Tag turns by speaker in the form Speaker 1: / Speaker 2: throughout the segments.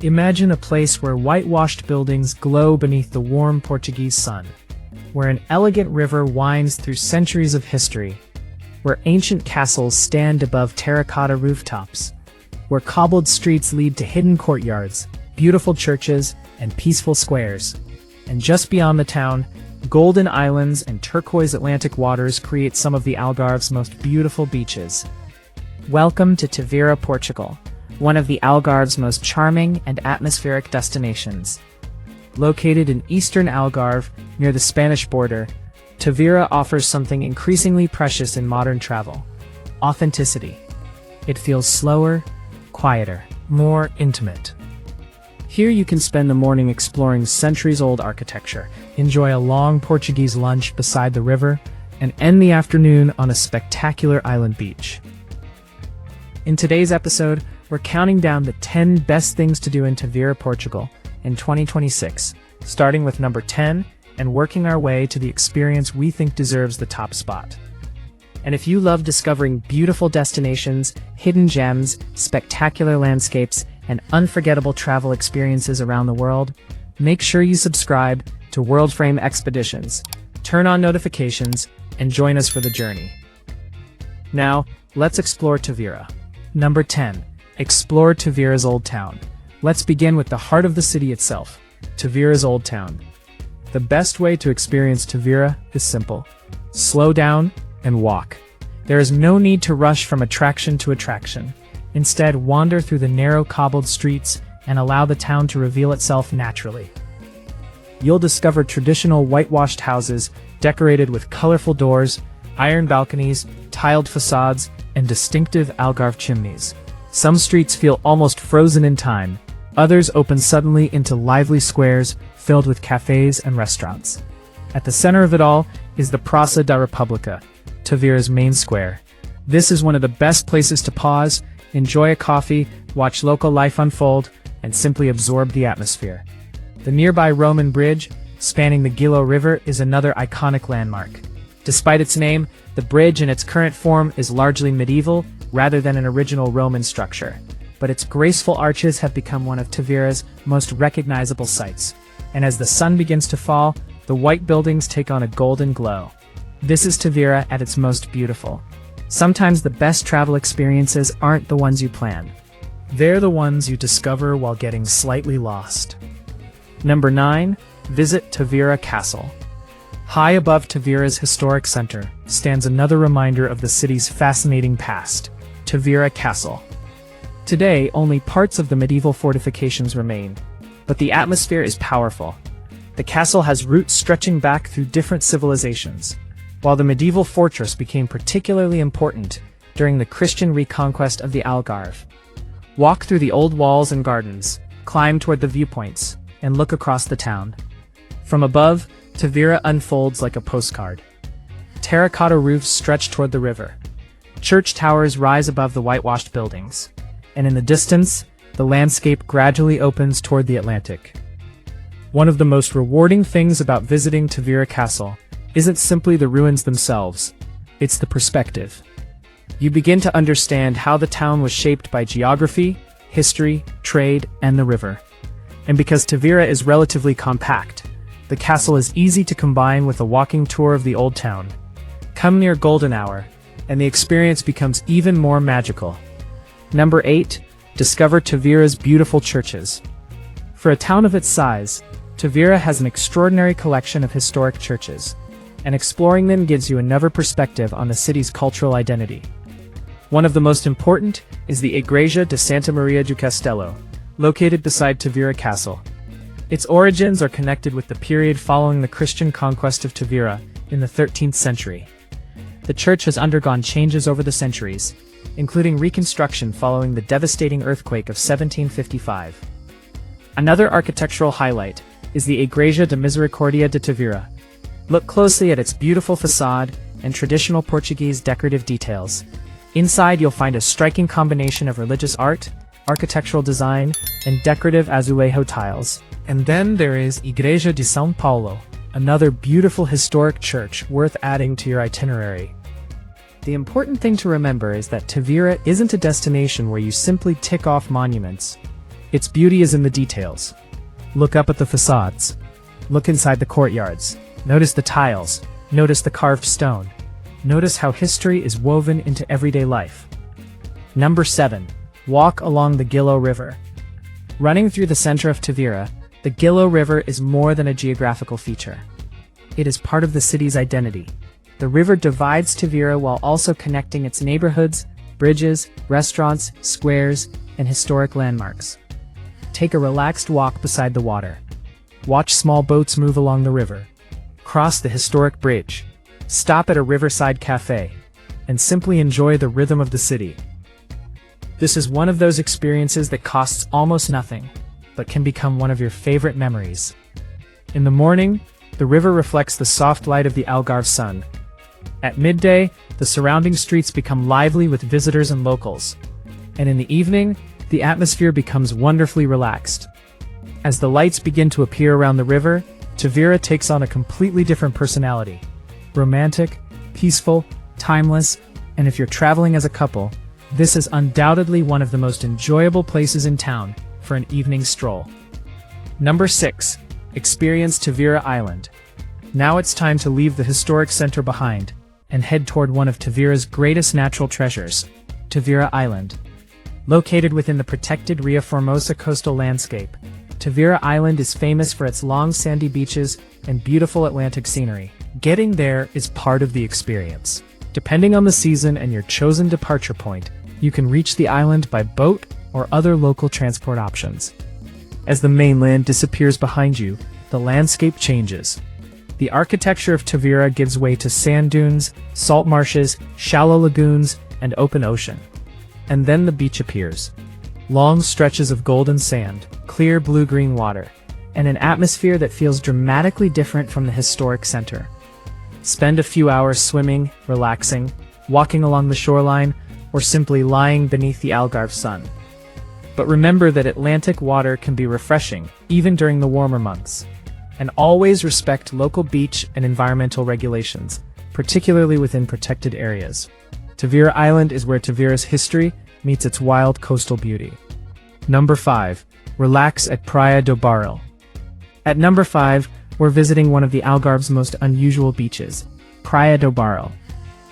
Speaker 1: Imagine a place where whitewashed buildings glow beneath the warm Portuguese sun, where an elegant river winds through centuries of history, where ancient castles stand above terracotta rooftops, where cobbled streets lead to hidden courtyards, beautiful churches, and peaceful squares. And just beyond the town, golden islands and turquoise Atlantic waters create some of the Algarve's most beautiful beaches. Welcome to Tavira, Portugal, one of the Algarve's most charming and atmospheric destinations. Located in eastern Algarve, near the Spanish border, Tavira offers something increasingly precious in modern travel: authenticity. It feels slower, quieter, more intimate. Here you can spend the morning exploring centuries-old architecture, enjoy a long Portuguese lunch beside the river, and end the afternoon on a spectacular island beach. In today's episode, we're counting down the 10 best things to do in Tavira, Portugal in 2026, starting with number 10 and working our way to the experience we think deserves the top spot. And if you love discovering beautiful destinations, hidden gems, spectacular landscapes, and unforgettable travel experiences around the world, make sure you subscribe to WorldFrame Expeditions, turn on notifications, and join us for the journey. Now, let's explore Tavira. Number 10. Explore Tavira's Old Town. Let's begin with the heart of the city itself, Tavira's Old Town. The best way to experience Tavira is simple: slow down and walk. There is no need to rush from attraction to attraction. Instead, wander through the narrow cobbled streets and allow the town to reveal itself naturally. You'll discover traditional whitewashed houses decorated with colorful doors, iron balconies, tiled facades, and distinctive Algarve chimneys. Some streets feel almost frozen in time. Others open suddenly into lively squares filled with cafes and restaurants. At the center of it all is the Praia da República, Tavira's main square. This is one of the best places to pause, enjoy a coffee, watch local life unfold, and simply absorb the atmosphere. The nearby Roman bridge, spanning the Gilão River, is another iconic landmark. Despite its name, the bridge in its current form is largely medieval rather than an original Roman structure, but its graceful arches have become one of Tavira's most recognizable sights. And as the sun begins to fall, the white buildings take on a golden glow. This is Tavira at its most beautiful. Sometimes the best travel experiences aren't the ones you plan. They're the ones you discover while getting slightly lost. Number 9. Visit Tavira Castle. High above Tavira's historic center stands another reminder of the city's fascinating past: Tavira Castle. Today, only parts of the medieval fortifications remain, but the atmosphere is powerful. The castle has roots stretching back through different civilizations, while the medieval fortress became particularly important during the Christian reconquest of the Algarve. Walk through the old walls and gardens, climb toward the viewpoints, and look across the town. From above, Tavira unfolds like a postcard. Terracotta roofs stretch toward the river. Church towers rise above the whitewashed buildings, and in the distance, the landscape gradually opens toward the Atlantic. One of the most rewarding things about visiting Tavira Castle isn't simply the ruins themselves, it's the perspective. You begin to understand how the town was shaped by geography, history, trade, and the river. And because Tavira is relatively compact, the castle is easy to combine with a walking tour of the old town. Come near golden hour, and the experience becomes even more magical. Number 8. Discover Tavira's beautiful churches. For a town of its size, Tavira has an extraordinary collection of historic churches, and exploring them gives you another perspective on the city's cultural identity. One of the most important is the Igreja de Santa Maria do Castelo, located beside Tavira Castle. Its origins are connected with the period following the Christian conquest of Tavira in the 13th century. The church has undergone changes over the centuries, including reconstruction following the devastating earthquake of 1755. Another architectural highlight is the Igreja de Misericordia de Tavira. Look closely at its beautiful facade and traditional Portuguese decorative details. Inside, you'll find a striking combination of religious art, architectural design, and decorative azulejo tiles. And then there is Igreja de São Paulo, another beautiful historic church worth adding to your itinerary. The important thing to remember is that Tavira isn't a destination where you simply tick off monuments. Its beauty is in the details. Look up at the facades. Look inside the courtyards. Notice the tiles. Notice the carved stone. Notice how history is woven into everyday life. Number 7. Walk along the Gilão River. Running through the center of Tavira, the Gilão River is more than a geographical feature. It is part of the city's identity. The river divides Tavira while also connecting its neighborhoods, bridges, restaurants, squares, and historic landmarks. Take a relaxed walk beside the water. Watch small boats move along the river. Cross the historic bridge. Stop at a riverside cafe. And simply enjoy the rhythm of the city. This is one of those experiences that costs almost nothing, but can become one of your favorite memories. In the morning, the river reflects the soft light of the Algarve sun. At midday, the surrounding streets become lively with visitors and locals. And in the evening, the atmosphere becomes wonderfully relaxed. As the lights begin to appear around the river, Tavira takes on a completely different personality. Romantic, peaceful, timeless, and if you're traveling as a couple, this is undoubtedly one of the most enjoyable places in town for an evening stroll. Number 6. Experience Tavira Island. Now it's time to leave the historic center behind and head toward one of Tavira's greatest natural treasures, Tavira Island. Located within the protected Ria Formosa coastal landscape, Tavira Island is famous for its long sandy beaches and beautiful Atlantic scenery. Getting there is part of the experience. Depending on the season and your chosen departure point, you can reach the island by boat or other local transport options. As the mainland disappears behind you, the landscape changes. The architecture of Tavira gives way to sand dunes, salt marshes, shallow lagoons, and open ocean. And then the beach appears. Long stretches of golden sand, clear blue-green water, and an atmosphere that feels dramatically different from the historic center. Spend a few hours swimming, relaxing, walking along the shoreline, or simply lying beneath the Algarve sun. But remember that Atlantic water can be refreshing, even during the warmer months. And always respect local beach and environmental regulations, particularly within protected areas. Tavira Island is where Tavira's history meets its wild coastal beauty. Number 5. Relax at Praia do Barril. At number 5, we're visiting one of the Algarve's most unusual beaches, Praia do Barril.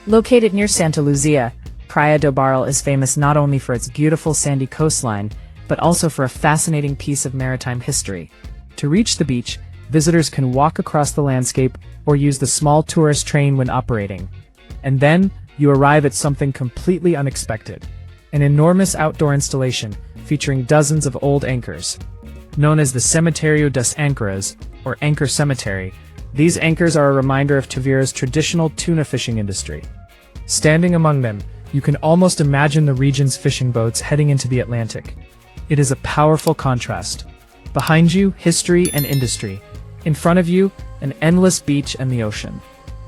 Speaker 1: Located near Santa Luzia, Praia do Barril is famous not only for its beautiful sandy coastline, but also for a fascinating piece of maritime history. To reach the beach, visitors can walk across the landscape or use the small tourist train when operating. And then, you arrive at something completely unexpected. An enormous outdoor installation featuring dozens of old anchors. Known as the Cemitério das Ancoras, or Anchor Cemetery, these anchors are a reminder of Tavira's traditional tuna fishing industry. Standing among them, you can almost imagine the region's fishing boats heading into the Atlantic. It is a powerful contrast. Behind you, history and industry. In front of you, an endless beach and the ocean.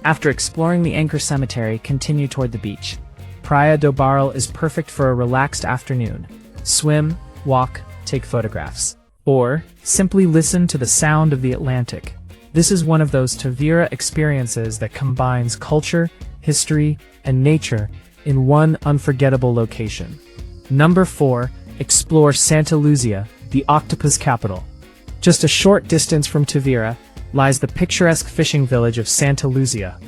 Speaker 1: After exploring the Anchor Cemetery, continue toward the beach. Praia do Barril is perfect for a relaxed afternoon. Swim, walk, take photographs. Or, simply listen to the sound of the Atlantic. This is one of those Tavira experiences that combines culture, history, and nature in one unforgettable location. Number 4. Explore Santa Luzia, the octopus capital. Just a short distance from Tavira lies the picturesque fishing village of Santa Luzia.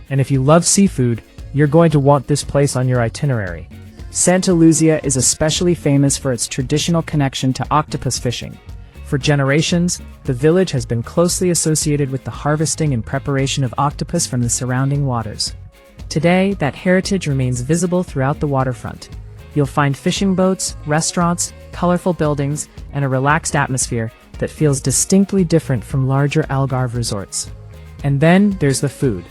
Speaker 1: And if you love seafood, you're going to want this place on your itinerary. Santa Luzia is especially famous for its traditional connection to octopus fishing. For generations, the village has been closely associated with the harvesting and preparation of octopus from the surrounding waters. Today, that heritage remains visible throughout the waterfront. You'll find fishing boats, restaurants, colorful buildings, and a relaxed atmosphere that feels distinctly different from larger Algarve resorts. And then there's the food.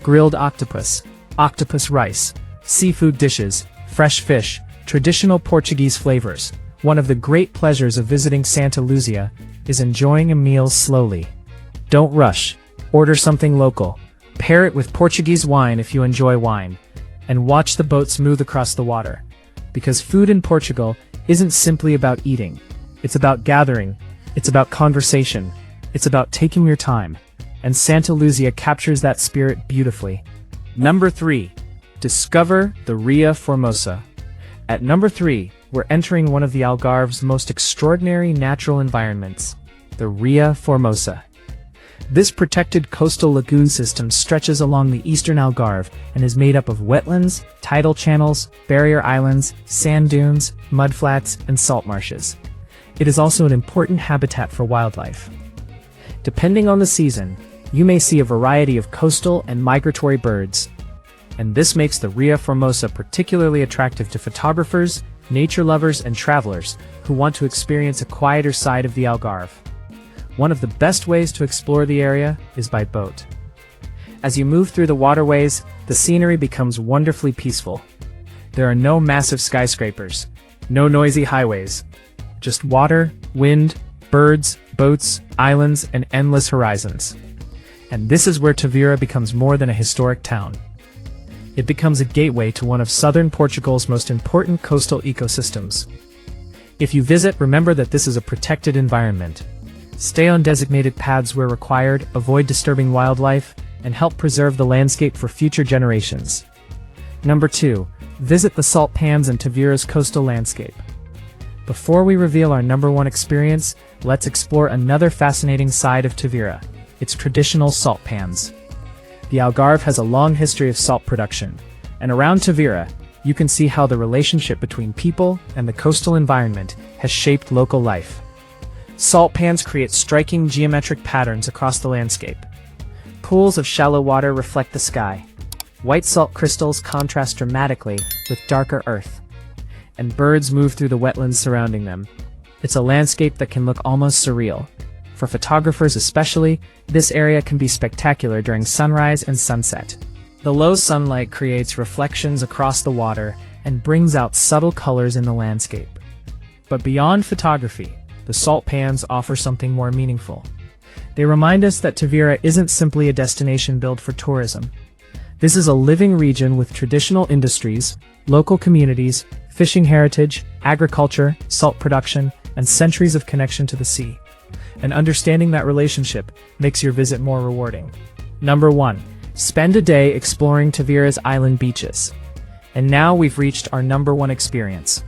Speaker 1: Grilled octopus, octopus rice, seafood dishes, fresh fish, traditional Portuguese flavors. One of the great pleasures of visiting Santa Luzia is enjoying a meal slowly. Don't rush. Order something local. Pair it with Portuguese wine if you enjoy wine. And watch the boat smooth across the water. Because food in Portugal isn't simply about eating. It's about gathering. It's about conversation. It's about taking your time. And Santa Luzia captures that spirit beautifully. Number 3. Discover the Ria Formosa. At number 3, we're entering one of the Algarve's most extraordinary natural environments, the Ria Formosa. This protected coastal lagoon system stretches along the eastern Algarve and is made up of wetlands, tidal channels, barrier islands, sand dunes, mudflats, and salt marshes. It is also an important habitat for wildlife. Depending on the season, you may see a variety of coastal and migratory birds, and this makes the Ria Formosa particularly attractive to photographers, nature lovers, and travelers who want to experience a quieter side of the Algarve. One of the best ways to explore the area is by boat. As you move through the waterways, the scenery becomes wonderfully peaceful. There are no massive skyscrapers, no noisy highways, just water, wind, birds, boats, islands, and endless horizons. And this is where Tavira becomes more than a historic town. It becomes a gateway to one of southern Portugal's most important coastal ecosystems. If you visit, remember that this is a protected environment. Stay on designated paths where required, avoid disturbing wildlife, and help preserve the landscape for future generations. Number 2. Visit the salt pans and Tavira's coastal landscape. Before we reveal our number 1 experience, let's explore another fascinating side of Tavira, its traditional salt pans. The Algarve has a long history of salt production, and around Tavira, you can see how the relationship between people and the coastal environment has shaped local life. Salt pans create striking geometric patterns across the landscape. Pools of shallow water reflect the sky. White salt crystals contrast dramatically with darker earth, and birds move through the wetlands surrounding them. It's a landscape that can look almost surreal. For photographers especially, this area can be spectacular during sunrise and sunset. The low sunlight creates reflections across the water and brings out subtle colors in the landscape. But beyond photography, the salt pans offer something more meaningful. They remind us that Tavira isn't simply a destination built for tourism. This is a living region with traditional industries, local communities, fishing heritage, agriculture, salt production, and centuries of connection to the sea. And understanding that relationship makes your visit more rewarding. Number 1. Spend a day exploring Tavira's island beaches. And now we've reached our number 1 experience.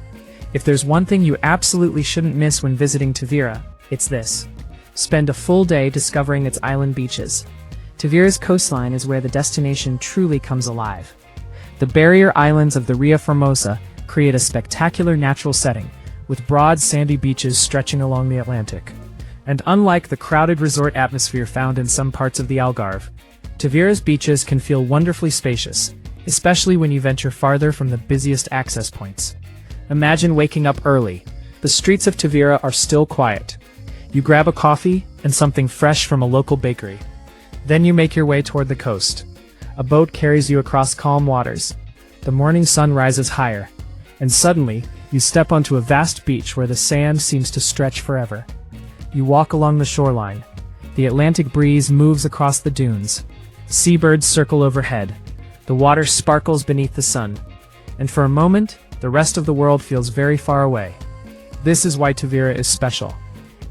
Speaker 1: If there's one thing you absolutely shouldn't miss when visiting Tavira, it's this. Spend a full day discovering its island beaches. Tavira's coastline is where the destination truly comes alive. The barrier islands of the Ria Formosa create a spectacular natural setting, with broad sandy beaches stretching along the Atlantic. And unlike the crowded resort atmosphere found in some parts of the Algarve, Tavira's beaches can feel wonderfully spacious, especially when you venture farther from the busiest access points. Imagine waking up early. The streets of Tavira are still quiet. You grab a coffee and something fresh from a local bakery. Then you make your way toward the coast. A boat carries you across calm waters. The morning sun rises higher, and suddenly, you step onto a vast beach where the sand seems to stretch forever. You walk along the shoreline. The Atlantic breeze moves across the dunes. Seabirds circle overhead. The water sparkles beneath the sun. And for a moment, the rest of the world feels very far away. This is why Tavira is special.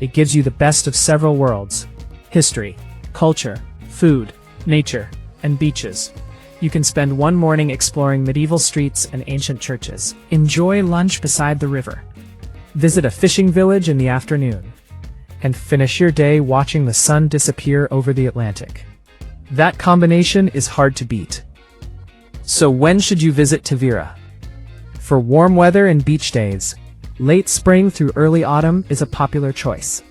Speaker 1: It gives you the best of several worlds: history, culture, food, nature, and beaches. You can spend one morning exploring medieval streets and ancient churches. Enjoy lunch beside the river. Visit a fishing village in the afternoon. And finish your day watching the sun disappear over the Atlantic. That combination is hard to beat. So when should you visit Tavira? For warm weather and beach days, late spring through early autumn is a popular choice.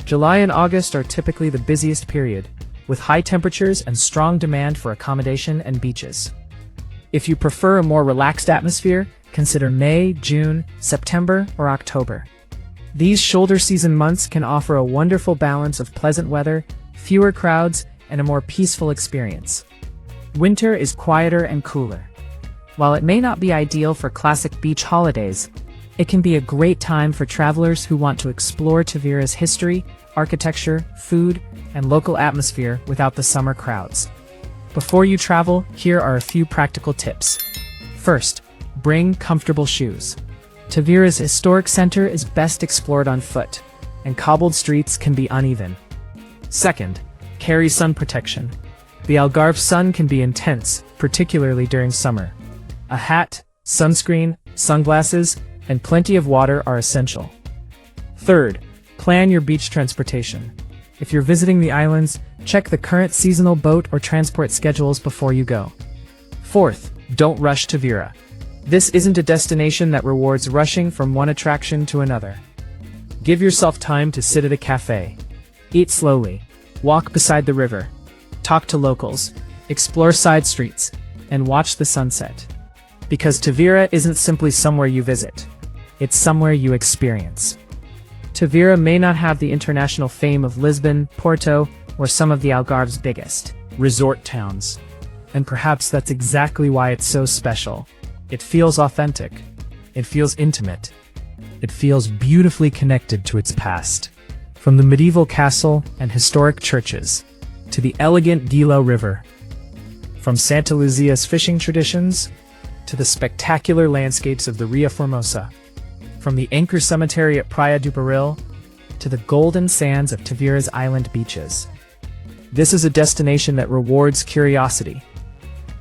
Speaker 1: July and August are typically the busiest period, with high temperatures and strong demand for accommodation and beaches. If you prefer a more relaxed atmosphere, consider May, June, September, or October. These shoulder season months can offer a wonderful balance of pleasant weather, fewer crowds, and a more peaceful experience. Winter is quieter and cooler. While it may not be ideal for classic beach holidays, it can be a great time for travelers who want to explore Tavira's history, architecture, food, and local atmosphere without the summer crowds. Before you travel, here are a few practical tips. First, bring comfortable shoes. Tavira's historic center is best explored on foot, and cobbled streets can be uneven. Second, carry sun protection. The Algarve sun can be intense, particularly during summer. A hat, sunscreen, sunglasses, and plenty of water are essential. Third, plan your beach transportation. If you're visiting the islands, check the current seasonal boat or transport schedules before you go. Fourth, don't rush Tavira. This isn't a destination that rewards rushing from one attraction to another. Give yourself time to sit at a cafe, eat slowly, walk beside the river, talk to locals, explore side streets, and watch the sunset. Because Tavira isn't simply somewhere you visit, it's somewhere you experience. Tavira may not have the international fame of Lisbon, Porto, or some of the Algarve's biggest resort towns. And perhaps that's exactly why it's so special. It feels authentic. It feels intimate. It feels beautifully connected to its past. From the medieval castle and historic churches, to the elegant Gilão River. From Santa Luzia's fishing traditions, to the spectacular landscapes of the Ria Formosa. From the anchor cemetery at Praia do Barril, to the golden sands of Tavira's island beaches. This is a destination that rewards curiosity.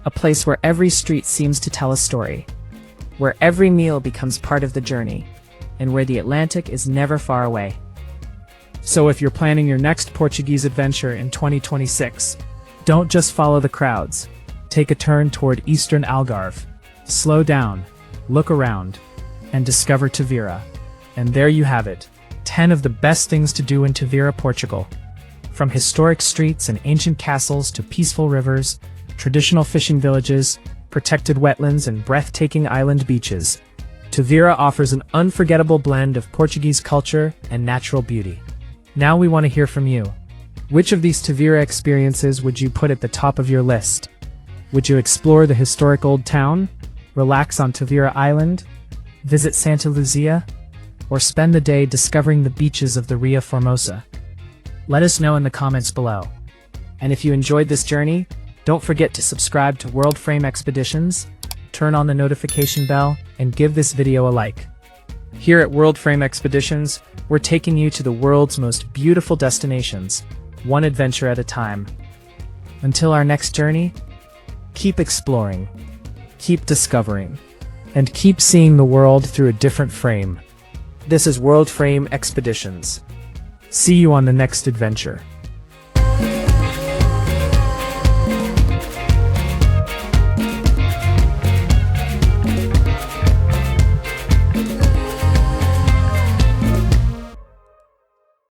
Speaker 1: A place where every street seems to tell a story, where every meal becomes part of the journey, and where the Atlantic is never far away. So if you're planning your next Portuguese adventure in 2026, don't just follow the crowds. Take a turn toward eastern Algarve. Slow down, look around, and discover Tavira. And there you have it, 10 of the best things to do in Tavira, Portugal. From historic streets and ancient castles to peaceful rivers, traditional fishing villages, protected wetlands, and breathtaking island beaches, Tavira offers an unforgettable blend of Portuguese culture and natural beauty. Now we want to hear from you. Which of these Tavira experiences would you put at the top of your list? Would you explore the historic old town, relax on Tavira Island, visit Santa Luzia, or spend the day discovering the beaches of the Ria Formosa? Let us know in the comments below. And if you enjoyed this journey, don't forget to subscribe to WorldFrame Expeditions, turn on the notification bell, and give this video a like. Here at WorldFrame Expeditions, we're taking you to the world's most beautiful destinations, one adventure at a time. Until our next journey, keep exploring, keep discovering, and keep seeing the world through a different frame. This is WorldFrame Expeditions. See you on the next adventure.